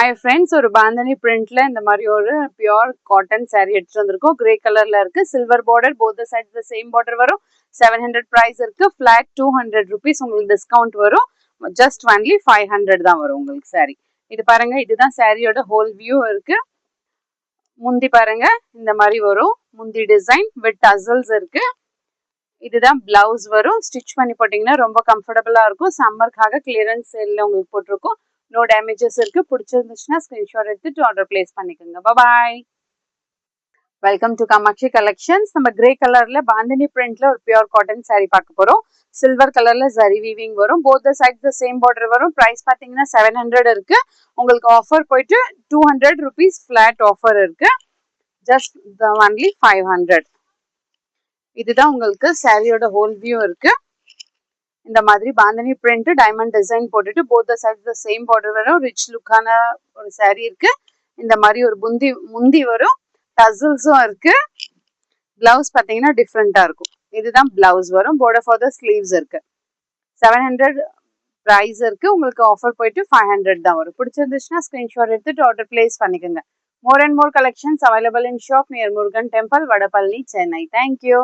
Hi friends, ஒரு பாந்தனி பிரிண்ட்ல இந்த மாதிரி ஒரு பியூர் காட்டன் saree எடுத்துட்டு வந்திருக்கோம். கிரே கலர்ல இருக்கு. Silver border, both the sides the same border வரும். 700 பிரைஸ் இருக்கு. ஃபிளாட் 200 rupees உங்களுக்கு டிஸ்கவுண்ட் வரும். ஜஸ்ட் ஒன்லி 500 தான் வரும் உங்களுக்கு saree. இது பாருங்க, இதுதான் சாரியோட ஹோல் வியூ இருக்கு. முந்தி பாருங்க, இந்த மாதிரி வரும். முந்தி டிசைன் வித் டசல்ஸ் இருக்கு. இதுதான் பிளவுஸ் வரும். ஸ்டிச் பண்ணி போட்டீங்கன்னா ரொம்ப கம்ஃபர்டபுளா இருக்கும். சம்மருக்காக கிளியரன்ஸ் சேல்ல உங்களுக்கு போட்டிருக்கோம். நோ டேமேஜஸ் இருக்கு. பிடிச்சிருந்துச்சுன்னா ஸ்கிரீன்ஷாட் எடுத்துட்டு ஆர்டர் பிளேஸ் பண்ணிக்கோங்க. Bye. Welcome to Kamakshi collections. நம்ம கிரே கலர்ல பாந்தினி பிரிண்ட்ல ஒரு பியூர் காட்டன் saree பார்க்க போறோம். சில்வர் கலர்ல ஜரி வீவிங் வரும். Both the sides the same border வரும். பிரைஸ் பாத்தீங்கன்னா 700 இருக்கு. உங்களுக்கு ஆஃபர் போயிட்டு 200 rupees ஃபிளாட் ஆஃபர் இருக்கு. Just only 500. இதுதான் உங்களுக்கு சாரியோட ஹோல் வியூ இருக்கு. இந்த மாதிரி பாந்தனி பிரிண்ட் டைமண்ட் டிசைன் போட்டுட்டு both the sides the same border வரும். ரிச் லுக்கான ஒரு saree இருக்கு. இந்த மாதிரி ஒரு முந்தி வரும். டசல்ஸும் இருக்கு. பிளவுஸ் பாத்தீங்கன்னா டிஃப்ரெண்டா இருக்கும். இதுதான் பிளவுஸ் வரும். border for the sleeves இருக்கு. 700 பிரைஸ் இருக்கு. உங்களுக்கு ஆஃபர் போயிட்டு 500 தான் வரும். பிடிச்சிருந்துச்சுன்னா ஸ்கிரீன்ஷாட் எடுத்துட்டு ஆர்டர் பிளேஸ் பண்ணிக்கோங்க. More and more collections available in shop near Murugan Temple, Vadapalli, Chennai. Thank you.